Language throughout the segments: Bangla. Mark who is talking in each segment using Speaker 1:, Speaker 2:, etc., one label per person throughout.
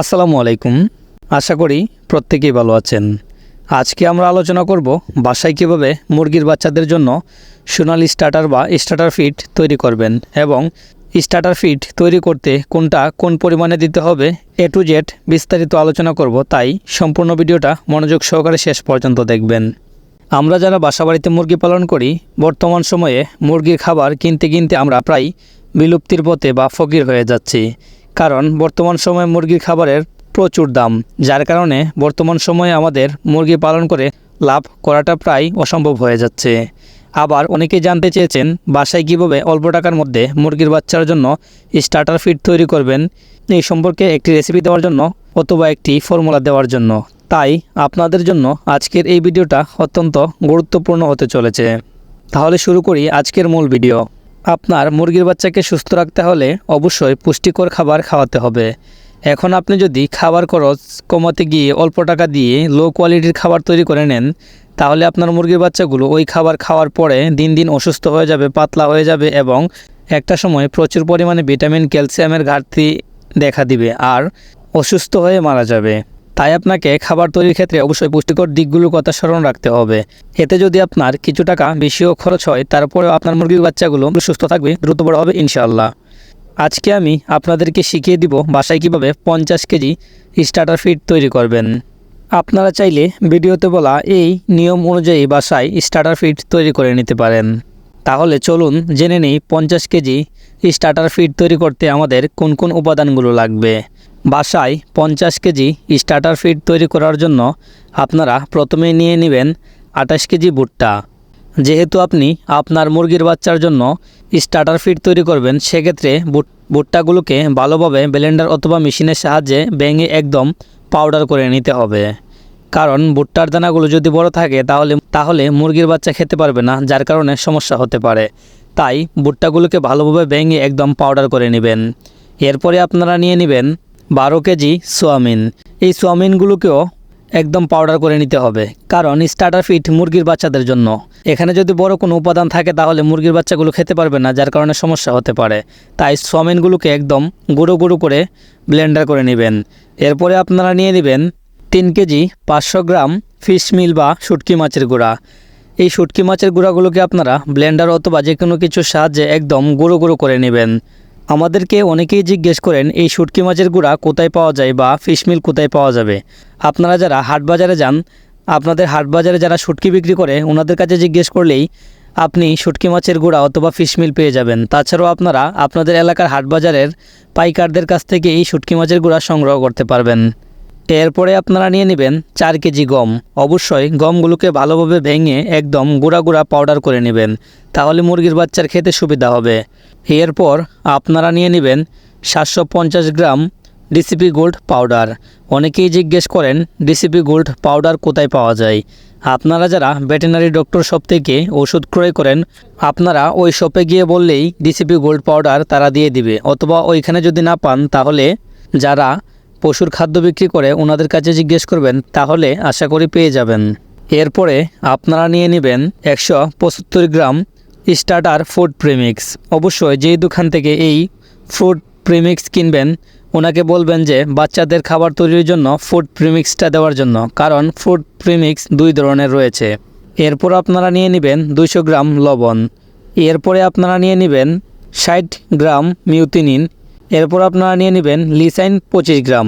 Speaker 1: আসসালামু আলাইকুম। আশা করি প্রত্যেকেই ভালো আছেন। আজকে আমরা আলোচনা করব বাসায় কিভাবে মুরগির বাচ্চাদের জন্য সোনালি স্টার্টার বা স্টার্টার ফিড তৈরি করবেন এবং স্টার্টার ফিড তৈরি করতে কোনটা কোন পরিমাণে দিতে হবে A to Z বিস্তারিত আলোচনা করব, তাই সম্পূর্ণ ভিডিওটা মনোযোগ সহকারে শেষ পর্যন্ত দেখবেন। আমরা যারা বাসাবাড়িতে মুরগি পালন করি, বর্তমান সময়ে মুরগির খাবার কিনতে কিনতে আমরা প্রায় বিলুপ্তির পথে বা ফকির হয়ে যাচ্ছি। কারণ বর্তমান সময়ে মুরগির খাবারের প্রচুর দাম, যার কারণে বর্তমান সময়ে আমাদের মুরগি পালন করে লাভ করাটা প্রায় অসম্ভব হয়ে যাচ্ছে। আবার অনেকেই জানতে চেয়েছেন বাসায় কীভাবে অল্প টাকার মধ্যে মুরগির বাচ্চার জন্য স্টার্টার ফিড তৈরি করবেন, এই সম্পর্কে একটি রেসিপি দেওয়ার জন্য অথবা একটি ফর্মুলা দেওয়ার জন্য। তাই আপনাদের জন্য আজকের এই ভিডিওটা অত্যন্ত গুরুত্বপূর্ণ হতে চলেছে। তাহলে শুরু করি আজকের মূল ভিডিও। আপনার মুরগির বাচ্চাকে সুস্থ রাখতে হলে অবশ্যই পুষ্টিকর খাবার খাওয়াতে হবে। এখন আপনি যদি খাবার খরচ কমাতে গিয়ে অল্প টাকা দিয়ে লো কোয়ালিটির খাবার তৈরি করে নেন, তাহলে আপনার মুরগির বাচ্চাগুলো ওই খাবার খাওয়ার পরে দিন দিন অসুস্থ হয়ে যাবে, পাতলা হয়ে যাবে এবং একটা সময় প্রচুর পরিমাণে ভিটামিন ক্যালসিয়ামের ঘাটতি দেখা দিবে আর অসুস্থ হয়ে মারা যাবে। তাই আপনাকে খাবার তৈরির ক্ষেত্রে অবশ্যই পুষ্টিকর দিকগুলোর কথা স্মরণ রাখতে হবে। এতে যদি আপনার কিছু টাকা বেশিও খরচ হয়, তারপরেও আপনার মুরগির বাচ্চাগুলো সুস্থ থাকবে, দ্রুত বড় হবে ইনশাআল্লাহ। আজকে আমি আপনাদেরকে শিখিয়ে দিব বাসায় কিভাবে 50 কেজি স্টার্টার ফিড তৈরি করবেন। আপনারা চাইলে ভিডিওতে বলা এই নিয়ম অনুযায়ী বাসায় স্টার্টার ফিড তৈরি করে নিতে পারেন। তাহলে চলুন জেনে নিই 50 কেজি স্টার্টার ফিড তৈরি করতে আমাদের কোন কোন উপাদানগুলো লাগবে। বাসায় 50 কেজি স্টার্টার ফিড তৈরি করার জন্য আপনারা প্রথমে নিয়ে নেবেন 28 কেজি ভুট্টা। যেহেতু আপনি আপনার মুরগির বাচ্চার জন্য স্টার্টার ফিড তৈরি করবেন, সেক্ষেত্রে ভুট্টাগুলোকে ভালোভাবে ব্লেন্ডার অথবা মেশিনের সাহায্যে ভেঙে একদম পাউডার করে নিতে হবে। কারণ ভুট্টার দানাগুলো যদি বড় থাকে তাহলে মুরগির বাচ্চা খেতে পারবে না, যার কারণে সমস্যা হতে পারে। তাই ভুট্টাগুলোকে ভালোভাবে ভেঙে একদম পাউডার করে নেবেন। এরপরে আপনারা নিয়ে নেবেন 12 কেজি সোয়াবিন। এই সোয়াবিনগুলোকেও একদম পাউডার করে নিতে হবে, কারণ স্টার্টার ফিড মুরগির বাচ্চাদের জন্য। এখানে যদি বড় কোনো উপাদান থাকে তাহলে মুরগির বাচ্চাগুলো খেতে পারবে না, যার কারণে সমস্যা হতে পারে। তাই সোয়াবিনগুলোকে একদম গুঁড়ো গুঁড়ো করে ব্লেন্ডার করে নেবেন। এরপরে আপনারা নিয়ে নেবেন 3 কেজি 500 গ্রাম ফিশ মিল বা শুটকি মাছের গুঁড়া। এই শুটকি মাছের গুঁড়াগুলোকে আপনারা ব্লেন্ডার অথবা যে কোনো কিছুর সাহায্যে একদম গুঁড়ো গুঁড়ো করে নেবেন। আমাদেরকে অনেকেই জিজ্ঞেস করেন এই শুটকি মাছের গুঁড়া কোথায় পাওয়া যায় বা ফিশ মিল কোথায় পাওয়া যাবে। আপনারা যারা হাট বাজারে যান, আপনাদের হাট বাজারে যারা শুটকি বিক্রি করে ওনাদের কাছে জিজ্ঞেস করলেই আপনি শুটকি মাছের গুঁড়া অথবা ফিশ মিল পেয়ে যাবেন। তাছাড়াও আপনারা আপনাদের এলাকার হাট বাজারের পাইকারদের কাছ থেকে এই শুটকি মাছের গুঁড়া সংগ্রহ করতে পারবেন। এরপরে আপনারা নিয়ে নেবেন 4 কেজি গম। অবশ্যই গমগুলোকে ভালোভাবে ভেঙে একদম গুঁড়া গুঁড়া পাউডার করে নেবেন, তাহলে মুরগির বাচ্চার খেতে সুবিধা হবে। এরপর আপনারা নিয়ে নেবেন 750 গ্রাম ডিসিপি গোল্ড পাউডার। অনেকেই জিজ্ঞেস করেন ডিসিপি গোল্ড পাউডার কোথায় পাওয়া যায়। আপনারা যারা ভেটেরিনারি ডক্টর শপ থেকে ওষুধ ক্রয় করেন, আপনারা ওই শপে গিয়ে বললেই ডিসিপি গোল্ড পাউডার তারা দিয়ে দিবে, অথবা ওইখানে যদি না পান তাহলে যারা পশুর খাদ্য বিক্রি করে ওনাদের কাছে জিজ্ঞেস করবেন, তাহলে আশা করি পেয়ে যাবেন। এরপরে আপনারা নিয়ে নেবেন 175 গ্রাম স্টার্টার ফুড প্রিমিক্স। অবশ্যই যেই দোকান থেকে এই ফুড প্রিমিক্স কিনবেন ওনাকে বলবেন যে বাচ্চাদের খাবার তৈরির জন্য ফুড প্রিমিক্সটা দেওয়ার জন্য, কারণ ফুড প্রিমিক্স 2 ধরনের রয়েছে। এরপর আপনারা নিয়ে নেবেন 200 গ্রাম লবণ। এরপরে আপনারা নিয়ে নেবেন 60 গ্রাম মিউথিনিন। এরপর আপনারা নিয়ে নেবেন লিসাইন 25 গ্রাম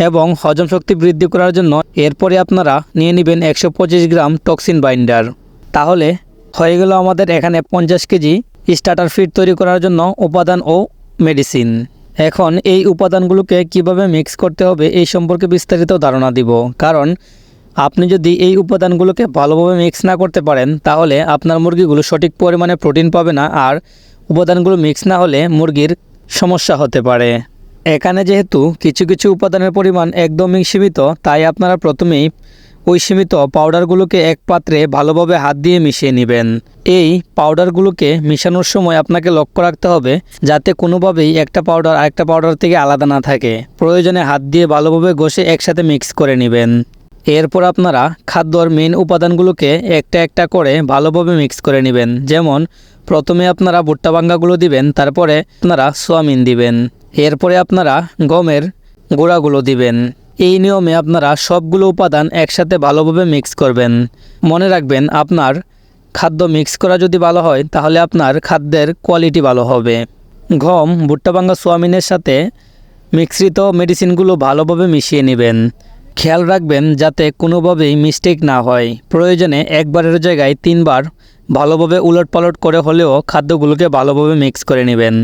Speaker 1: এবং হজম শক্তি বৃদ্ধি করার জন্য এরপরে আপনারা নিয়ে নেবেন 125 গ্রাম টক্সিন বাইন্ডার। তাহলে হয়ে গেল আমাদের এখানে 50 কেজি স্টার্টার ফিড তৈরি করার জন্য উপাদান ও মেডিসিন। এখন এই উপাদানগুলোকে কিভাবে মিক্স করতে হবে এই সম্পর্কে বিস্তারিত ধারণা দিব। কারণ আপনি যদি এই উপাদানগুলোকে ভালোভাবে মিক্স না করতে পারেন, তাহলে আপনার মুরগিগুলো সঠিক পরিমাণে প্রোটিন পাবে না, আর উপাদানগুলো মিক্স না হলে মুরগির সমস্যা হতে পারে। এখানে যেহেতু কিছু কিছু উপাদানের পরিমাণ একদমই সীমিত, তাই আপনারা প্রথমেই ওই সীমিত পাউডারগুলোকে এক পাত্রে ভালোভাবে হাত দিয়ে মিশিয়ে নেবেন। এই পাউডারগুলোকে মিশানোর সময় আপনাকে লক্ষ্য রাখতে হবে যাতে কোনোভাবেই একটা পাউডার আরেকটা পাউডার থেকে আলাদা না থাকে। প্রয়োজনে হাত দিয়ে ভালোভাবে ঘষে একসাথে মিক্স করে নেবেন। এরপর আপনারা খাদ্যর মেন উপাদানগুলোকে একটা একটা করে ভালোভাবে মিক্স করে নেবেন। যেমন প্রথমে আপনারা ভুট্টা ভাঙ্গাগুলো দিবেন, তারপরে আপনারা সোয়াবিন দিবেন। এরপরে আপনারা গমের গুঁড়াগুলো দিবেন। এই নিয়মে আপনারা সবগুলো উপাদান একসাথে ভালোভাবে মিক্স করবেন। মনে রাখবেন, আপনার খাদ্য মিক্স করা যদি ভালো হয় তাহলে আপনার খাদ্যের কোয়ালিটি ভালো হবে। গম, ভুট্টা ভাঙ্গা, সোয়াবিনের সাথে মিশ্রিত মেডিসিনগুলো ভালোভাবে মিশিয়ে নেবেন। খেয়াল রাখবেন যাতে কোনোভাবেই মিস্টেক না হয়। প্রয়োজনে একবারের জায়গায় 3 বার ভালোভাবে উলটপালট করে হলেও খাদ্যগুলোকে ভালোভাবে মিক্স করে নেবেন।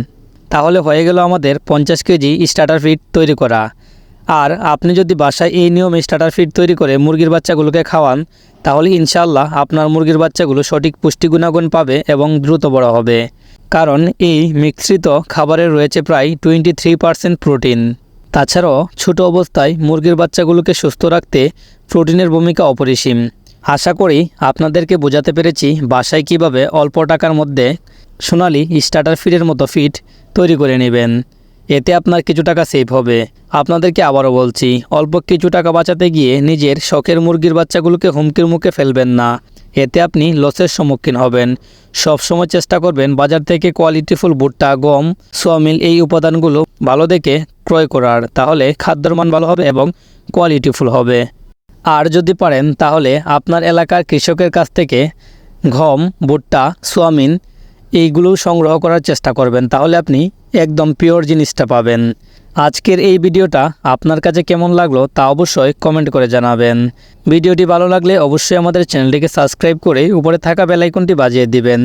Speaker 1: তাহলে হয়ে গেল আমাদের 50 কেজি স্টার্টার ফিড তৈরি করা। আর আপনি যদি বাসায় এই নিয়মে স্টার্টার ফিড তৈরি করে মুরগির বাচ্চাগুলোকে খাওয়ান তাহলে ইনশাআল্লাহ আপনার মুরগির বাচ্চাগুলো সঠিক পুষ্টি গুণাগুণ পাবে এবং দ্রুত বড় হবে। কারণ এই মিশ্রিত খাবারে রয়েছে প্রায় 23% প্রোটিন। তাছাড়াও ছোট অবস্থায় মুরগির বাচ্চাগুলোকে সুস্থ রাখতে প্রোটিনের ভূমিকা অপরিসীম। আশা করি আপনাদেরকে বোঝাতে পেরেছি বাসায় কিভাবে অল্প টাকার মধ্যে সোনালি স্টার্টার ফিডের মতো ফিড তৈরি করে নেবেন। এতে আপনার কিছু টাকা সেভ হবে। আপনাদেরকে আবারও বলছি, অল্প কিছু টাকা বাঁচাতে গিয়ে নিজের শখের মুরগির বাচ্চাগুলোকে হুমকির মুখে ফেলবেন না। এতে আপনি লসের সম্মুখীন হবেন। সবসময় চেষ্টা করবেন বাজার থেকে কোয়ালিটিফুল ভুট্টা, গম, সোয়াবিন এই উপাদানগুলো ভালো দেখে ক্রয় করার। তাহলে খাদ্যর মান ভালো হবে এবং কোয়ালিটিফুল হবে। আর যদি পারেন তাহলে আপনার এলাকার কৃষকের কাছ থেকে গম, ভুট্টা, সোয়াবিন এইগুলো সংগ্রহ করার চেষ্টা করবেন। তাহলে আপনি একদম পিওর জিনিসটা পাবেন। আজকের এই ভিডিওটা আপনার কাছে কেমন লাগলো তা অবশ্যই কমেন্ট করে জানাবেন। ভিডিওটি ভালো লাগলে অবশ্যই আমাদের চ্যানেলটিকে সাবস্ক্রাইব করে উপরে থাকা বেল আইকনটি বাজিয়ে দিবেন।